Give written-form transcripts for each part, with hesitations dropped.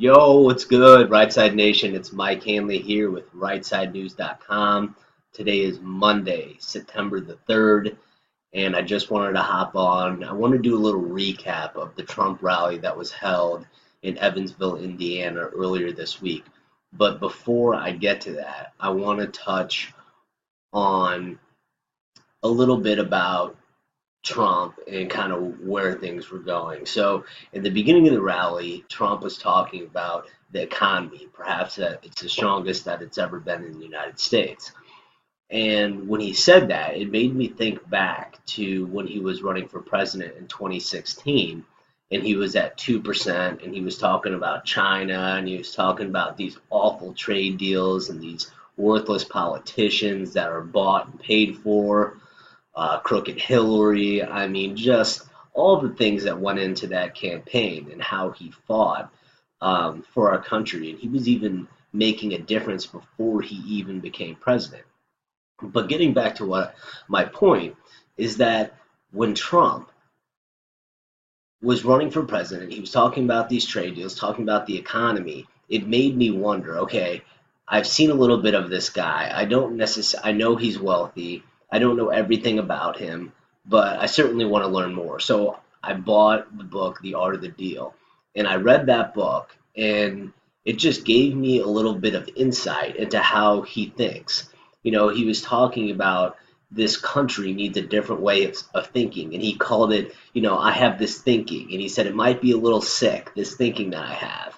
Yo, what's good, Right Side Nation? It's Mike Hanley here with RightSideNews.com. Today is Monday, September the 3rd, and I just wanted to hop on. I want to do a little recap of the Trump rally that was held in Evansville, Indiana earlier this week. But before I get to that, I want to touch on a little bit about Trump and kind of where things were going. So, in the beginning of the rally, Trump was talking about the economy, perhaps that it's the strongest that it's ever been in the United States. And when he said that, it made me think back to when he was running for president in 2016, and he was at 2%, and he was talking about China, and he was talking about these awful trade deals and these worthless politicians that are bought and paid for, crooked Hillary. I mean, just all the things that went into that campaign and how he fought for our country. And he was even making a difference before he even became president. But getting back to what my point is that when Trump was running for president, he was talking about these trade deals, talking about the economy. It made me wonder, okay, I've seen a little bit of this guy. I know he's wealthy. I don't know everything about him, but I certainly want to learn more. So I bought the book, The Art of the Deal, and I read that book, and it just gave me a little bit of insight into how he thinks. You know, he was talking about this country needs a different way of thinking, and he called it, I have this thinking, and he said it might be a little sick, this thinking that I have.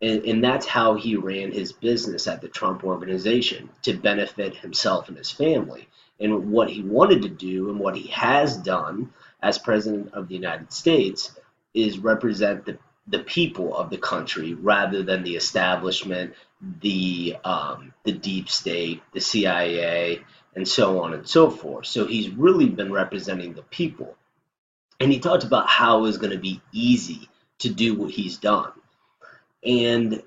And that's how he ran his business at the Trump organization to benefit himself and his family. And what he wanted to do and what he has done as president of the United States is represent the people of the country rather than the establishment, the deep state, the CIA, and so on and so forth. So he's really been representing the people. And he talked about how it was going to be easy to do what he's done. And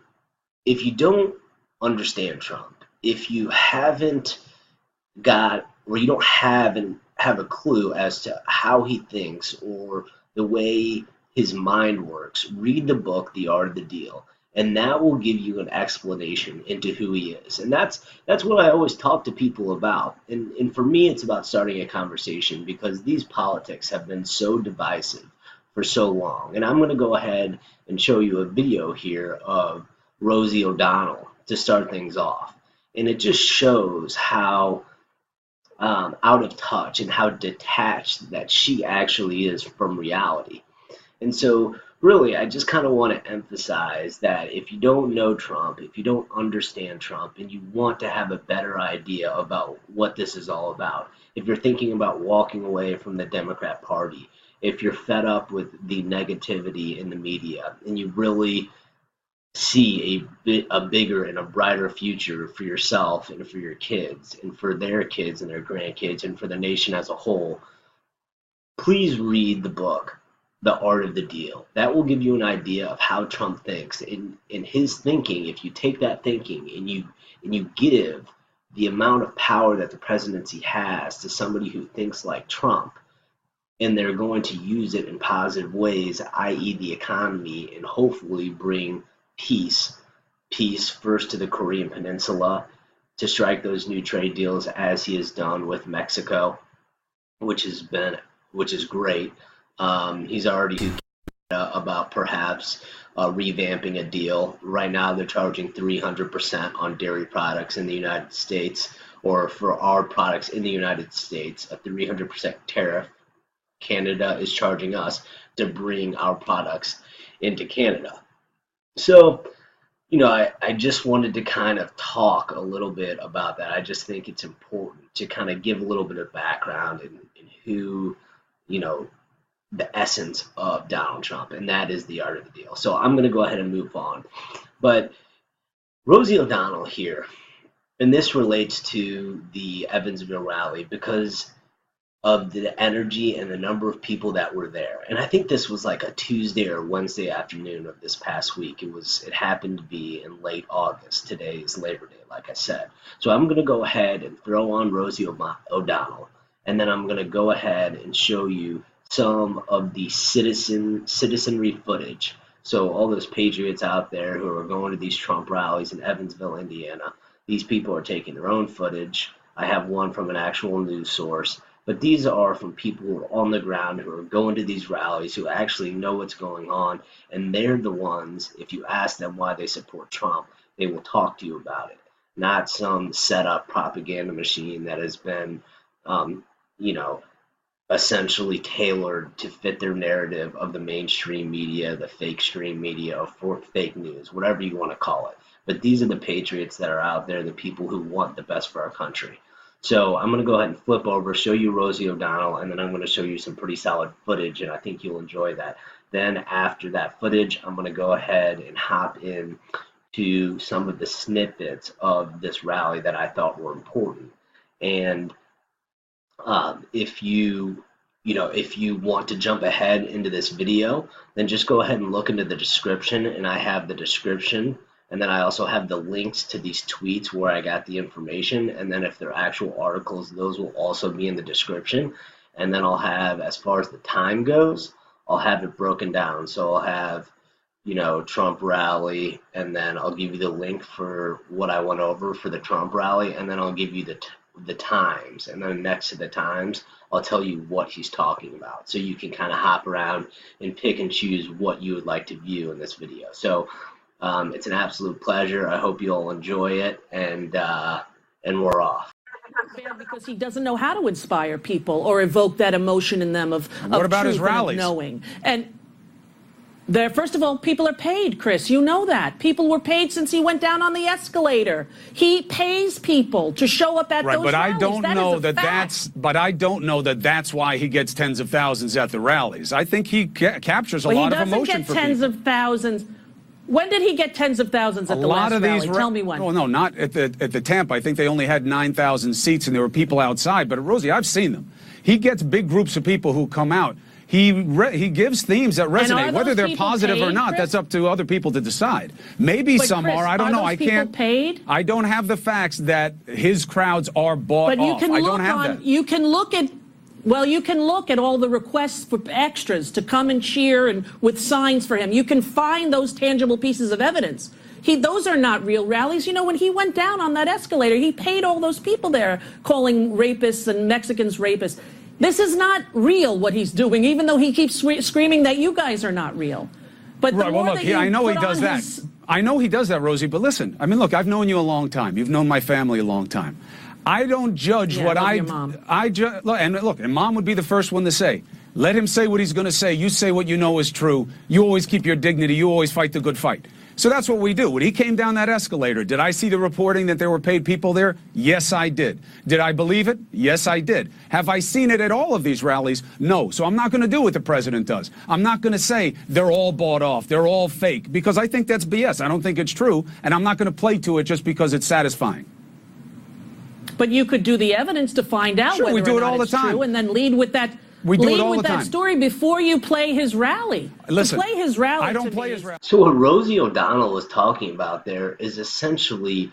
if you don't understand Trump, if you haven't got, or you don't have a clue as to how he thinks or the way his mind works, read the book, The Art of the Deal, and that will give you an explanation into who he is. And that's what I always talk to people about. And for me, it's about starting a conversation because these politics have been so divisive for so long. And I'm going to go ahead and show you a video here of Rosie O'Donnell to start things off. And it just shows how out of touch and how detached that she actually is from reality. And so really, I just kind of want to emphasize that if you don't know Trump, if you don't understand Trump, and you want to have a better idea about what this is all about, if you're thinking about walking away from the Democrat Party, if you're fed up with the negativity in the media, and you really see a bigger and a brighter future for yourself and for your kids and for their kids and their grandkids and for the nation as a whole, please read the book, The Art of the Deal. That will give you an idea of how Trump thinks. In his thinking, if you take that thinking and you give the amount of power that the presidency has to somebody who thinks like Trump, and they're going to use it in positive ways, i.e. the economy, and hopefully bring peace first to the Korean Peninsula, to strike those new trade deals as he has done with Mexico, which is great. He's already about perhaps revamping a deal. Right now they're charging 300% on dairy products in the United States, or for our products in the United States, a 300% tariff. Canada is charging us to bring our products into Canada. So, I just wanted to kind of talk a little bit about that. I just think it's important to kind of give a little bit of background in who, the essence of Donald Trump, and that is The Art of the Deal. So I'm going to go ahead and move on. But Rosie O'Donnell here, and this relates to the Evansville rally because of the energy and the number of people that were there. And I think this was like a Tuesday or Wednesday afternoon of this past week. It happened to be in late August. Today is Labor Day, like I said. So I'm going to go ahead and throw on Rosie O'Donnell, and then I'm going to go ahead and show you some of the citizenry footage So all those patriots out there who are going to these Trump rallies in Evansville, Indiana, these people are taking their own footage. I have one from an actual news source, but these are from people who are on the ground, who are going to these rallies, who actually know what's going on, and they're the ones, if you ask them why they support Trump, they will talk to you about it, not some set-up propaganda machine that has been, you know, essentially tailored to fit their narrative of the mainstream media, the fake stream media, or fake news, whatever you want to call it. But these are the patriots that are out there, the people who want the best for our country. So I'm going to go ahead and flip over, show you Rosie O'Donnell, and then I'm going to show you some pretty solid footage, and I think you'll enjoy that. Then after that footage, I'm going to go ahead and hop in to some of the snippets of this rally that I thought were important. And if you want to jump ahead into this video, then just go ahead and look into the description, and I have the description, and then I also have the links to these tweets where I got the information, and then if they're actual articles, those will also be in the description. And then I'll have, as far as the time goes, I'll have it broken down. So I'll have, Trump rally, and then I'll give you the link for what I went over for the Trump rally, and then I'll give you the times, and then next to the times I'll tell you what he's talking about, so you can kind of hop around and pick and choose what you would like to view in this video. So it's an absolute pleasure. I hope you all enjoy it, and we're off. Because he doesn't know how to inspire people or evoke that emotion in them of what about his rallies? Of knowing. And there, first of all, people are paid, Chris. You know that. People were paid since he went down on the escalator. He pays people to show up at those but rallies. I don't know that that's why he gets tens of thousands at the rallies. I think he captures a lot of emotion for people. He doesn't get tens of thousands. When did he get tens of thousands at the last rally? Tell me when. Oh, no, not at the Tampa. I think they only had 9,000 seats, and there were people outside. But, Rosie, I've seen them. He gets big groups of people who come out. He gives themes that resonate. Whether they're positive or not, that's up to other people to decide. Maybe some are. I don't know. I can't. Paid? I don't have the facts that his crowds are bought off. I don't have that. You can look at. Well, you can look at all the requests for extras to come and cheer and with signs for him. You can find those tangible pieces of evidence. Those are not real rallies. When he went down on that escalator, he paid all those people there, calling rapists and Mexicans rapists. This is not real, what he's doing, even though he keeps screaming that you guys are not real. But right, well, look, I know he does that. I know he does that, Rosie, but listen, I mean, look, I've known you a long time. You've known my family a long time. I don't judge what I love your mom. And look, and Mom would be the first one to say, let him say what he's going to say. You say what you know is true. You always keep your dignity. You always fight the good fight. So that's what we do. When he came down that escalator, did I see the reporting that there were paid people there? Yes, I did. Did I believe it? Yes, I did. Have I seen it at all of these rallies? No. So I'm not going to do what the president does. I'm not going to say they're all bought off, they're all fake, because I think that's BS. I don't think it's true, and I'm not going to play to it just because it's satisfying. But you could do the evidence to find out whether we do or it all not the it's time. True, and then lead with that. We do it all the time. That story before you play his rally. Listen, to play his rally. I don't play his rally. So what Rosie O'Donnell was talking about there is essentially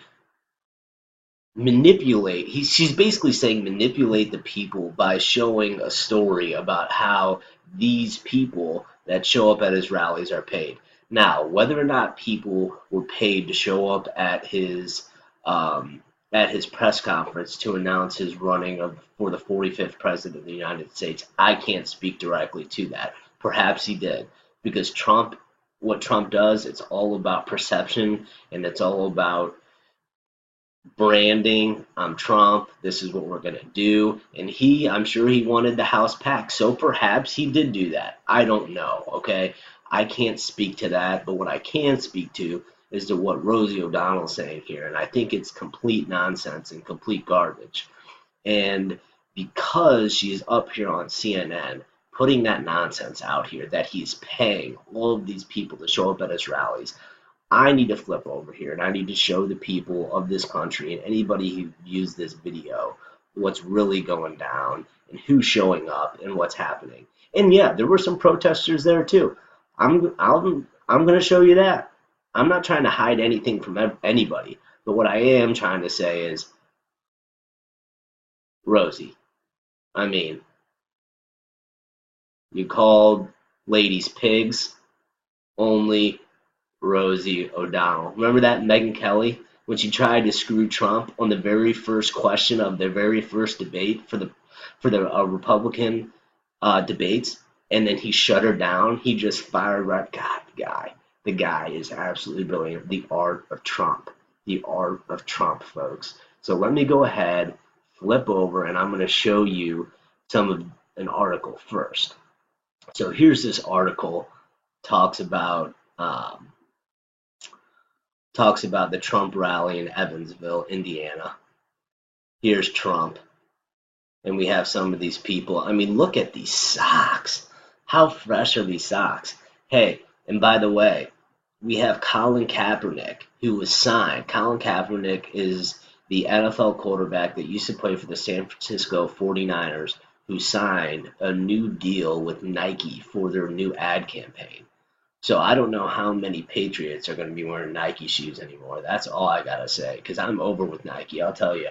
manipulate. She's basically saying manipulate the people by showing a story about how these people that show up at his rallies are paid. Now, whether or not people were paid to show up at his press conference to announce his running for the 45th president of the United States, I can't speak directly to that. Perhaps he did, because what Trump does, it's all about perception, and it's all about branding. I'm Trump. This is what we're going to do. And I'm sure he wanted the House packed, so perhaps he did do that. I don't know, okay? I can't speak to that, but what I can speak to is to what Rosie O'Donnell is saying here, and I think it's complete nonsense and complete garbage. And because she's up here on CNN putting that nonsense out here that he's paying all of these people to show up at his rallies, I need to flip over here and I need to show the people of this country and anybody who views this video what's really going down and who's showing up and what's happening. And yeah, there were some protesters there too. I'm going to show you that. I'm not trying to hide anything from anybody, but what I am trying to say is, Rosie, I mean, you called ladies pigs. only Rosie O'Donnell. Remember that Megyn Kelly when she tried to screw Trump on the very first question of their very first debate for the Republican debates, and then he shut her down. He just fired right. God, the guy is absolutely brilliant. The art of Trump, folks. So let me go ahead, flip over, and I'm going to show you some of an article first. So here's this article talks about the Trump rally in Evansville, Indiana. Here's Trump. And we have some of these people. I mean, look at these socks. How fresh are these socks? Hey, and by the way, we have Colin Kaepernick, who was signed. Colin Kaepernick is the NFL quarterback that used to play for the San Francisco 49ers, who signed a new deal with Nike for their new ad campaign. So I don't know how many Patriots are going to be wearing Nike shoes anymore. That's all I got to say, because I'm over with Nike. I'll tell you,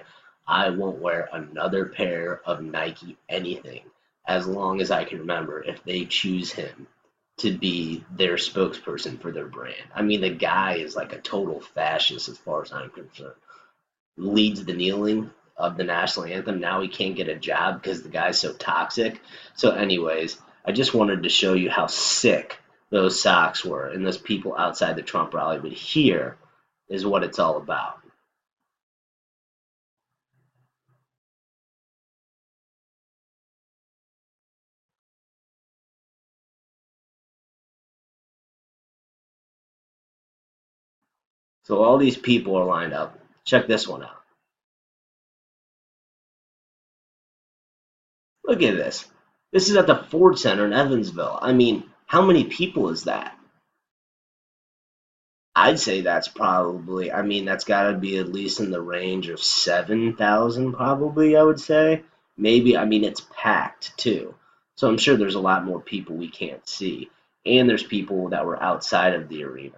I won't wear another pair of Nike anything as long as I can remember if they choose him to be their spokesperson for their brand. I mean, the guy is like a total fascist as far as I'm concerned. Leads the kneeling of the national anthem. Now he can't get a job because the guy's so toxic. So anyways, I just wanted to show you how sick those socks were and those people outside the Trump rally. But here is what it's all about. So all these people are lined up. Check this one out. Look at this. This is at the Ford Center in Evansville. I mean, how many people is that? I'd say that's probably, I mean, that's got to be at least in the range of 7,000 probably, I would say. Maybe, I mean, it's packed too. So I'm sure there's a lot more people we can't see. And there's people that were outside of the arena.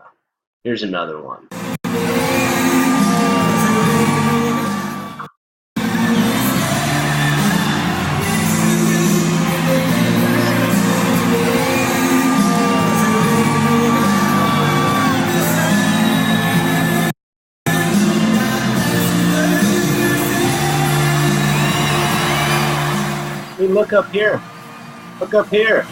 Here's another one. Hey, look up here. Look up here.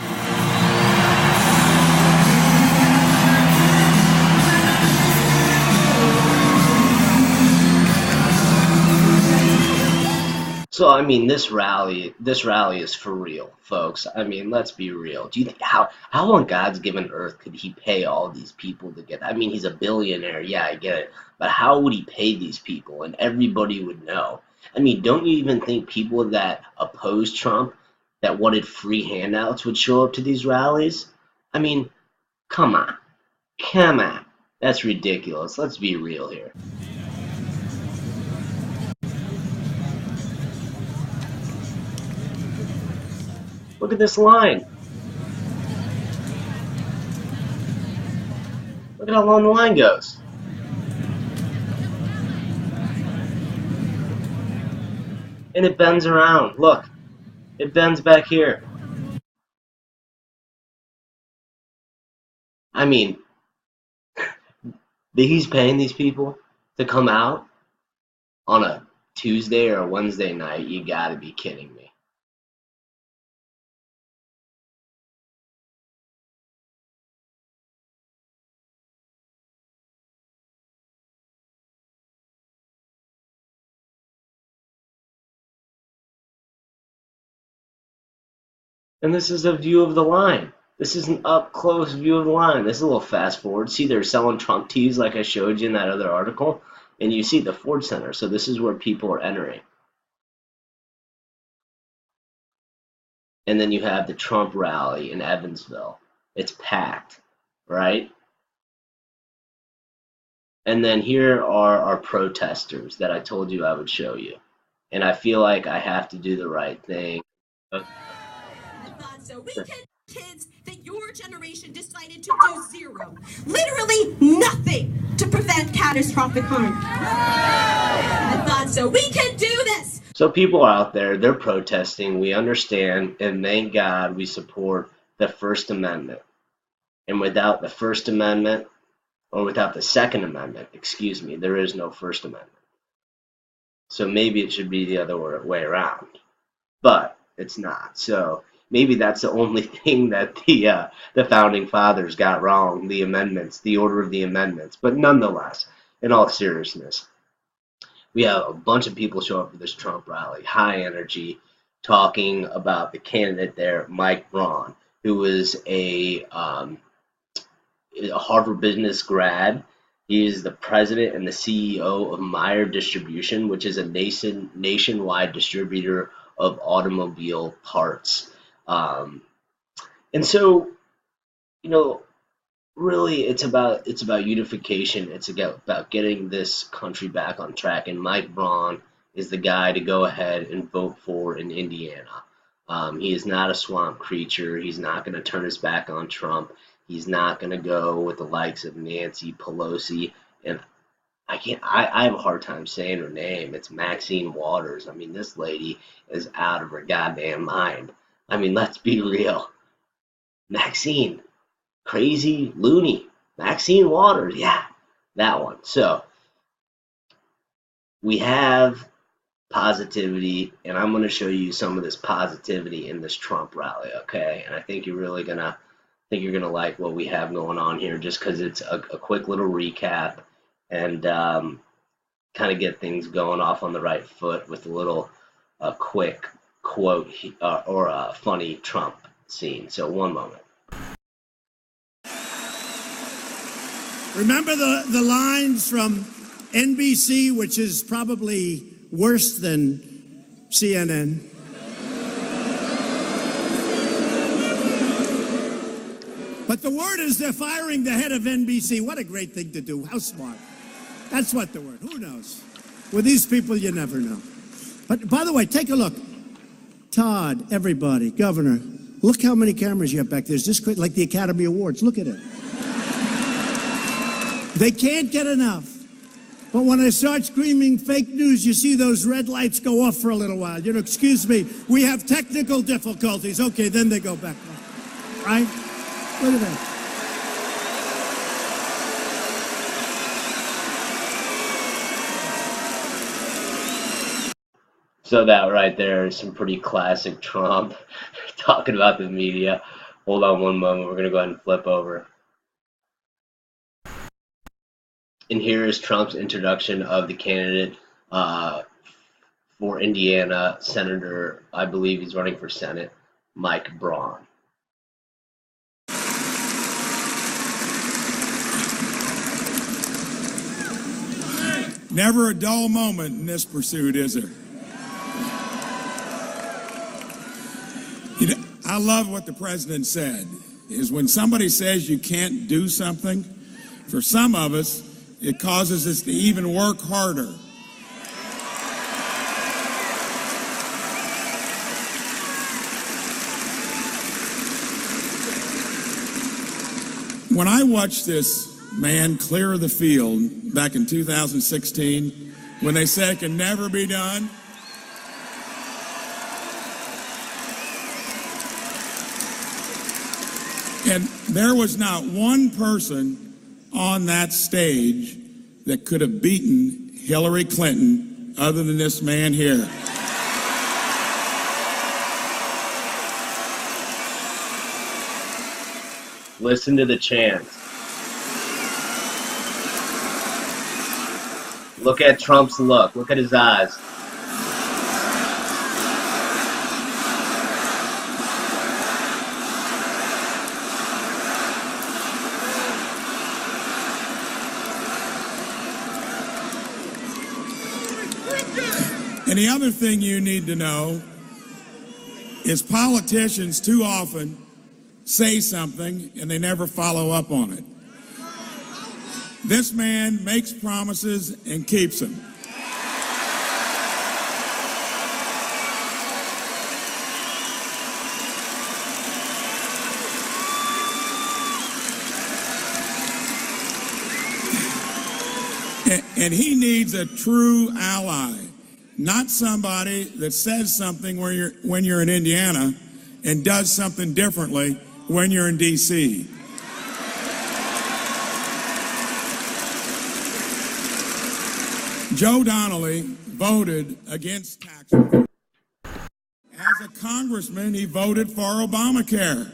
So I mean, this rally is for real, folks. I mean, let's be real. Do you think how on God's given earth could he pay all these people to get? I mean, he's a billionaire, yeah, I get it, but how would he pay these people? And everybody would know. I mean, don't you even think people that oppose Trump, that wanted free handouts, would show up to these rallies? I mean, come on, that's ridiculous. Let's be real here. Look at this line. Look at how long the line goes. And it bends around. Look, it bends back here. I mean, he's paying these people to come out on a Tuesday or a Wednesday night. You gotta be kidding me. And this is a view of the line. This is an up-close view of the line. This is a little fast forward. See, they're selling Trump tees like I showed you in that other article. And you see the Ford Center. So this is where people are entering. And then you have the Trump rally in Evansville. It's packed, right? And then here are our protesters that I told you I would show you. And I feel like I have to do the right thing. So we can kids that your generation decided to do zero, literally nothing, to prevent catastrophic harm. I thought so. We can do this. So people are out there, they're protesting. We understand, and thank God we support the First Amendment. And without the First Amendment, or without the Second Amendment, excuse me, there is no First Amendment. So maybe it should be the other way around, but it's not. So maybe that's the only thing that the founding fathers got wrong, the amendments, the order of the amendments. But nonetheless, in all seriousness, we have a bunch of people show up for this Trump rally, high energy, talking about the candidate there, Mike Braun, who was a Harvard Business grad. He is the president and the CEO of Meyer Distribution, which is a nationwide distributor of automobile parts. And so, really, it's about unification. It's about getting this country back on track. And Mike Braun is the guy to go ahead and vote for in Indiana. He is not a swamp creature. He's not going to turn his back on Trump. He's not going to go with the likes of Nancy Pelosi, and I have a hard time saying her name. It's Maxine Waters. I mean, this lady is out of her goddamn mind. I mean, let's be real. Maxine, crazy, loony. Maxine Waters, yeah, that one. So we have positivity, and I'm going to show you some of this positivity in this Trump rally, okay? And I think you're really going to like what we have going on here, just because it's a quick little recap and kind of get things going off on the right foot with a little quick quote or a funny Trump scene. So one moment. Remember the lines from NBC, which is probably worse than CNN? But the word is they're firing the head of NBC. What a great thing to do. How smart. That's what the word. Who knows? With these people, you never know. But by the way, take a look. Todd, everybody, Governor, look how many cameras you have back there. It's just like the Academy Awards. Look at it. They can't get enough. But when I start screaming fake news, you see those red lights go off for a little while. Excuse me, we have technical difficulties. Okay, then they go back on. Right? Look at that. So that right there is some pretty classic Trump talking about the media. Hold on one moment. We're going to go ahead and flip over. And here is Trump's introduction of the candidate for Indiana, Senator, I believe he's running for Senate, Mike Braun. Never a dull moment in this pursuit, is there? I love what the president said, is when somebody says you can't do something, for some of us, it causes us to even work harder. When I watched this man clear the field back in 2016, when they said it can never be done, and there was not one person on that stage that could have beaten Hillary Clinton other than this man here. Listen to the chants. Look at Trump's look. Look at his eyes. And the other thing you need to know is politicians too often say something and they never follow up on it. This man makes promises and keeps them. And he needs a true ally, not somebody that says something when you're in Indiana and does something differently when you're in D.C. Joe Donnelly voted against tax reform. As a congressman, he voted for Obamacare.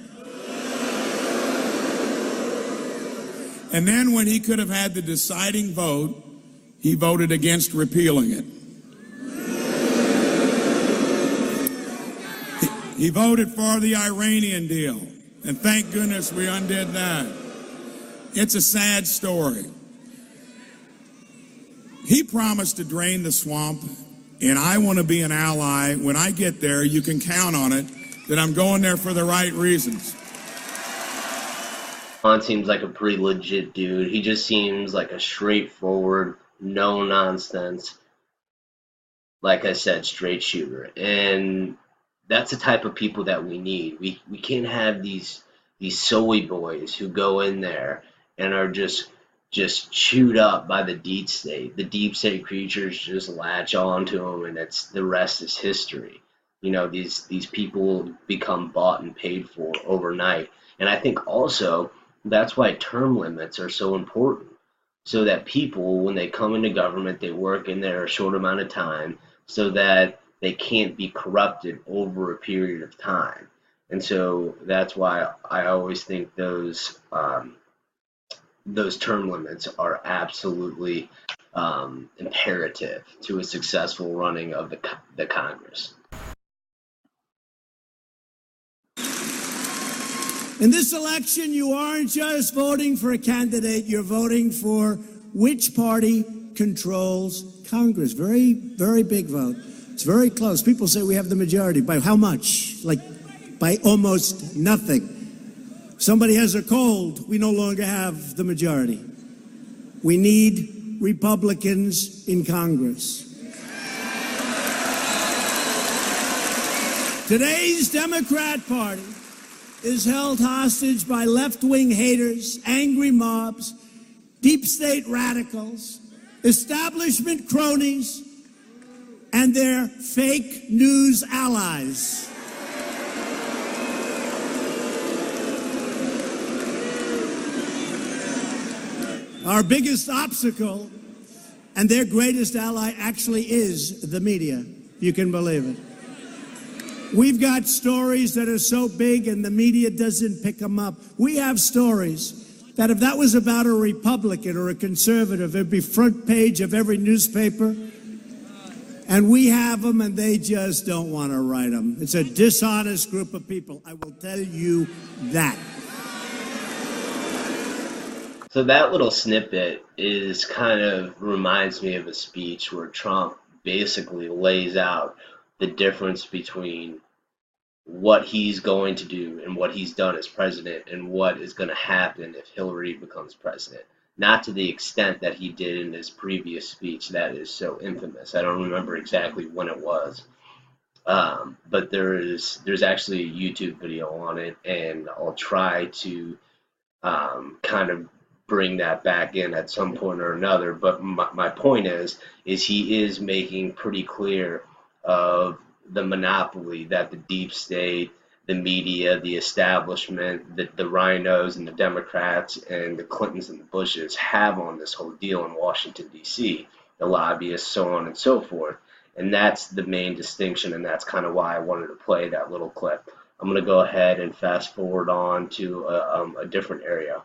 And then when he could have had the deciding vote, he voted against repealing it. He voted for the Iranian deal, and thank goodness we undid that. It's a sad story. He promised to drain the swamp, and I want to be an ally. When I get there, you can count on it that I'm going there for the right reasons. Braun seems like a pretty legit dude. He just seems like a straightforward, no nonsense, like I said, straight shooter. And that's the type of people that we need. We can't have these soy boys who go in there and are just chewed up by the deep state. The deep state creatures just latch on to them, and it's the rest is history. You know, these people become bought and paid for overnight. And I think also that's why term limits are so important, so that people, when they come into government, they work in there a short amount of time so that they can't be corrupted over a period of time. And so that's why I always think those term limits are absolutely imperative to a successful running of the Congress. In this election, you aren't just voting for a candidate, you're voting for which party controls Congress. Very, very big vote. It's very close. People say we have the majority. By how much? Like, by almost nothing. Somebody has a cold, we no longer have the majority. We need Republicans in Congress. Today's Democrat Party is held hostage by left-wing haters, angry mobs, deep state radicals, establishment cronies, and their fake news allies. Our biggest obstacle and their greatest ally actually is the media. You can believe it. We've got stories that are so big and the media doesn't pick them up. We have stories that if that was about a Republican or a conservative, it'd be front page of every newspaper. And we have them and they just don't want to write them. It's a dishonest group of people. I will tell you that. So that little snippet is kind of reminds me of a speech where Trump basically lays out the difference between what he's going to do and what he's done as president and what is going to happen if Hillary becomes president. Not to the extent that he did in his previous speech that is so infamous. I don't remember exactly when it was. But there's actually a YouTube video on it, and I'll try to kind of bring that back in at some point or another. But my point is he is making pretty clear of the monopoly that the deep state, the media, the establishment, the rhinos and the Democrats and the Clintons and the Bushes have on this whole deal in Washington, D.C., the lobbyists, so on and so forth. And that's the main distinction, and that's kind of why I wanted to play that little clip. I'm going to go ahead and fast forward on to a different area.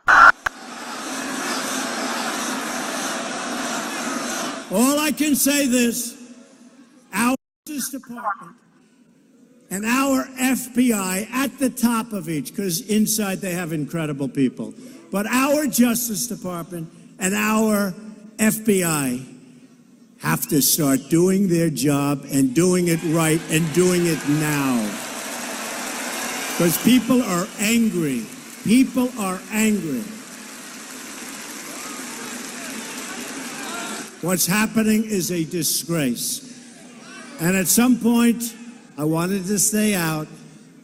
All I can say this, our Justice Department and our FBI at the top of each, because inside they have incredible people, but our Justice Department and our FBI have to start doing their job and doing it right and doing it now. Because people are angry. People are angry. What's happening is a disgrace. And at some point, I wanted to stay out,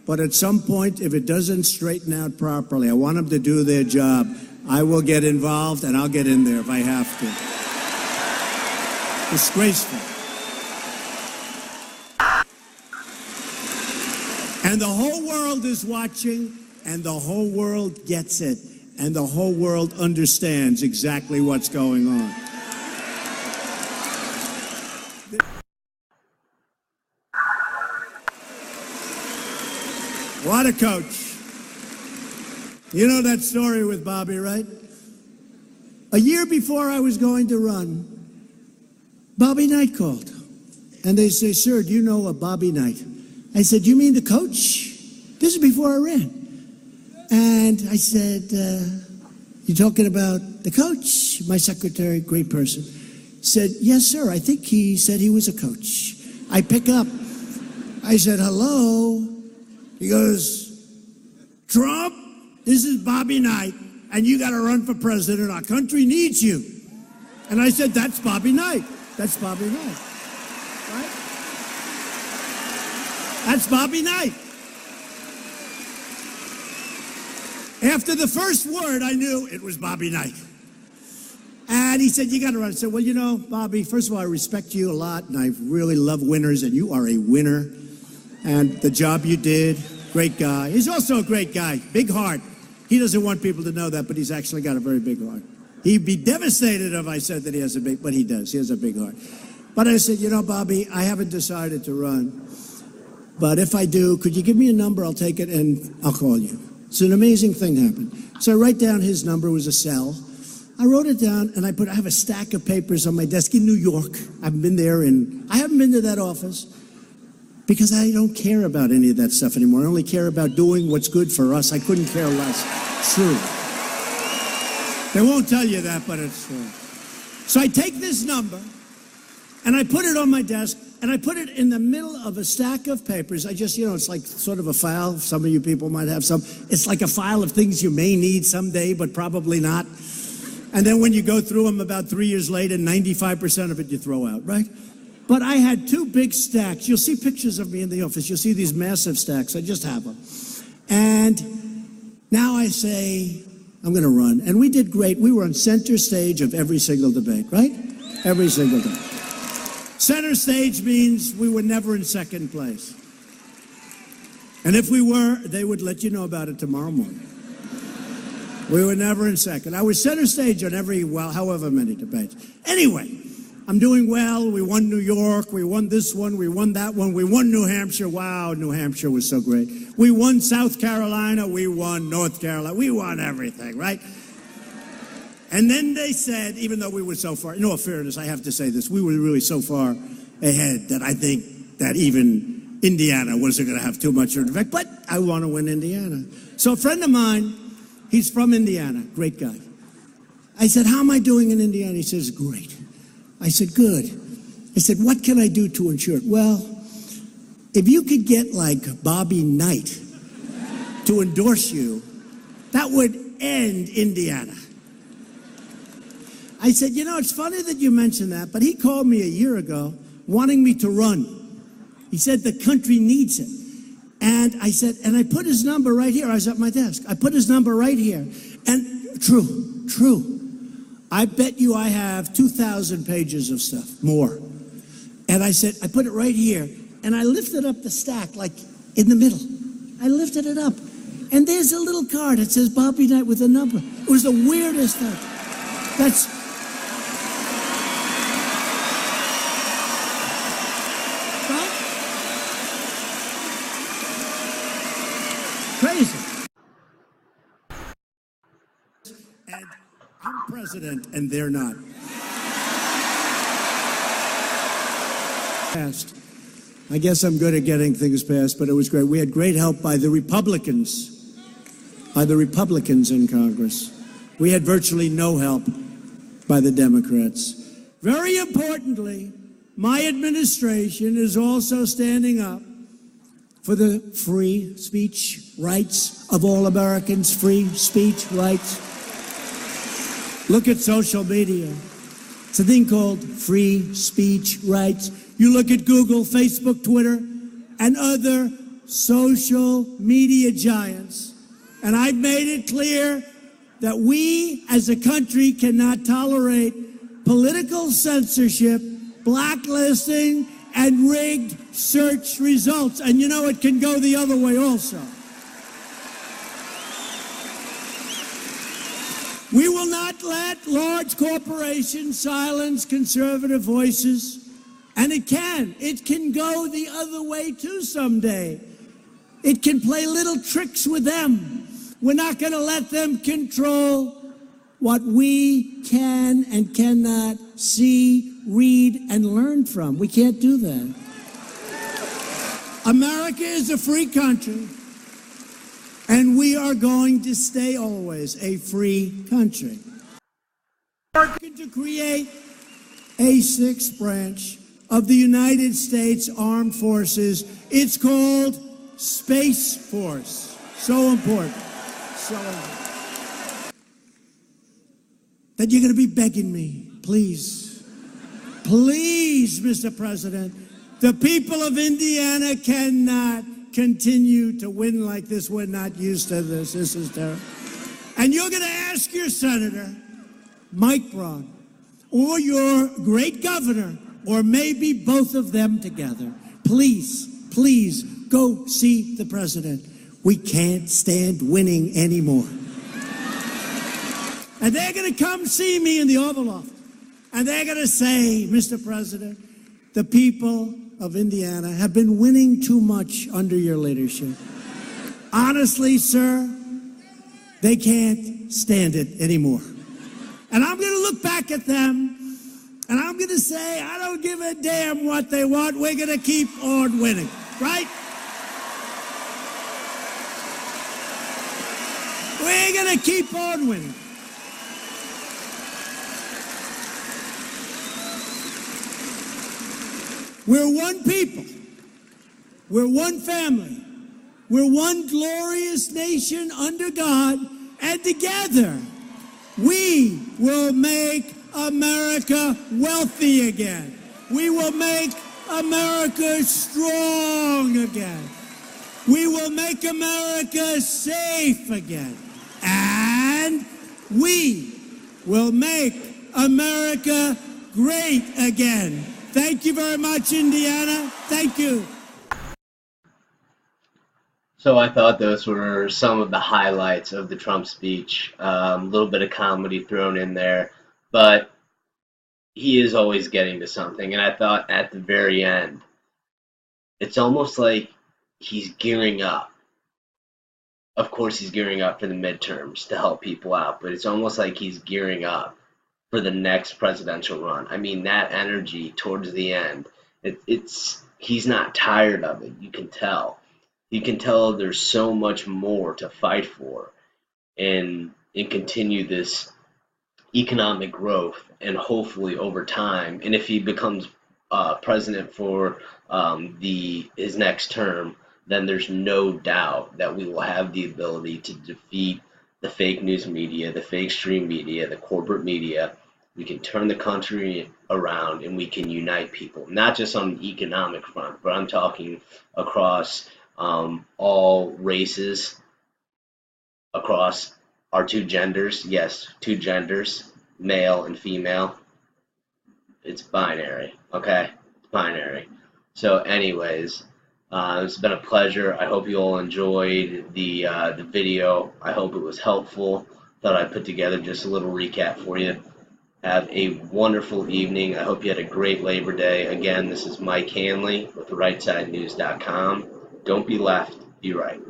but at some point, if it doesn't straighten out properly, I want them to do their job. I will get involved, and I'll get in there if I have to. Disgraceful. And the whole world is watching, and the whole world gets it, and the whole world understands exactly what's going on. What a coach. You know that story with Bobby, right? A year before I was going to run, Bobby Knight called. And they say, sir, do you know a Bobby Knight? I said, you mean the coach? This is before I ran. And I said, you talking about the coach? My secretary, great person, said, yes, sir. I think he said he was a coach. I pick up. I said, hello. He goes, Trump, this is Bobby Knight, and you got to run for president. Our country needs you. And I said, that's Bobby Knight. That's Bobby Knight. Right? That's Bobby Knight. After the first word, I knew it was Bobby Knight. And he said, you got to run. I said, well, you know, Bobby, first of all, I respect you a lot, and I really love winners, and you are a winner. And the job you did, great guy. He's also a great guy, big heart. He doesn't want people to know that, but he's actually got a very big heart. He'd be devastated if I said that he has a big, but he does. He has a big heart. But I said, you know, Bobby, I haven't decided to run. But if I do, could you give me a number? I'll take it, and I'll call you. So an amazing thing happened. So I write down his number. It was a cell. I wrote it down, and I have a stack of papers on my desk in New York. I haven't been there, and I haven't been to that office because I don't care about any of that stuff anymore. I only care about doing what's good for us. I couldn't care less. It's true. They won't tell you that, but it's true. So I take this number, and I put it on my desk, and I put it in the middle of a stack of papers. I just, you know, it's like sort of a file. Some of you people might have some. It's like a file of things you may need someday, but probably not. And then when you go through them about 3 years later, 95% of it you throw out, right? But I had two big stacks. You'll see pictures of me in the office. You'll see these massive stacks. I just have them. And now I say, I'm going to run. And we did great. We were on center stage of every single debate, right? Every single debate. Center stage means we were never in second place. And if we were, they would let you know about it tomorrow morning. We were never in second. I was center stage on every, well, however many debates. Anyway, I'm doing well. We won New York. We won this one. We won that one. We won New Hampshire. Wow, New Hampshire was so great. We won South Carolina. We won North Carolina. We won everything, right? And then they said, even though we were so far, in all fairness, I have to say this, we were really so far ahead that I think that even Indiana wasn't going to have too much of an effect. But I want to win Indiana. So a friend of mine, he's from Indiana, great guy. I said, how am I doing in Indiana? He says, great. I said, good. I said, what can I do to ensure it? Well, if you could get like Bobby Knight to endorse you, that would end Indiana. I said, you know, it's funny that you mentioned that, but he called me a year ago wanting me to run. He said the country needs it. And I said, and I put his number right here. I was at my desk. I put his number right here. And true. I bet you I have 2,000 pages of stuff, more. And I said, I put it right here. And I lifted up the stack, like in the middle. I lifted it up. And there's a little card that says Bobby Knight with a number. It was the weirdest thing. That's... right? Crazy. And I'm president, and they're not. Passed. I guess I'm good at getting things passed, but it was great. We had great help by the Republicans in Congress. We had virtually no help by the Democrats. Very importantly, my administration is also standing up for the free speech rights of all Americans, free speech rights. Look at social media. It's a thing called free speech rights. You look at Google, Facebook, Twitter, and other social media giants, and I've made it clear that we as a country cannot tolerate political censorship, blacklisting, and rigged search results. And you know it can go the other way also. We will not let large corporations silence conservative voices. And it can go the other way too someday. It can play little tricks with them. We're not going to let them control what we can and cannot see, read, and learn from. We can't do that. America is a free country, and we are going to stay always a free country. We're working to create a sixth branch of the United States Armed Forces. It's called Space Force. So important. So important. That you're going to be begging me, please, please, Mr. President, the people of Indiana cannot continue to win like this. We're not used to this. This is terrible. And you're going to ask your senator, Mike Braun, or your great governor, or maybe both of them together, please, please go see the president. We can't stand winning anymore. And they're going to come see me in the Oval Office. And they're going to say, Mr. President, the people of Indiana have been winning too much under your leadership. Honestly, sir, they can't stand it anymore. And I'm going to look back at them, and I'm going to say, I don't give a damn what they want. We're going to keep on winning, right? We're going to keep on winning. We're one people. We're one family. We're one glorious nation under God, and together we will make America wealthy again. We will make America strong again. We will make America safe again. And we will make America great again. Thank you very much, Indiana. Thank you. So I thought those were some of the highlights of the Trump speech. A little bit of comedy thrown in there, but he is always getting to something. And I thought at the very end, it's almost like he's gearing up. Of course, he's gearing up for the midterms to help people out, but it's almost like he's gearing up for the next presidential run. I mean, that energy towards the end, he's not tired of it. You can tell. You can tell there's so much more to fight for and continue this economic growth, and hopefully over time, and if he becomes president for his next term, then there's no doubt that we will have the ability to defeat the fake news media, the fake stream media, the corporate media. We can turn the country around, and we can unite people, not just on the economic front, but I'm talking across all races, across our two genders. Yes, two genders, male and female. It's binary, okay? It's binary. So anyways, it's been a pleasure. I hope you all enjoyed the video. I hope it was helpful. Thought I'd put together just a little recap for you. Have a wonderful evening. I hope you had a great Labor Day. Again, this is Mike Hanley with RightSideNews.com. Don't be left, be right.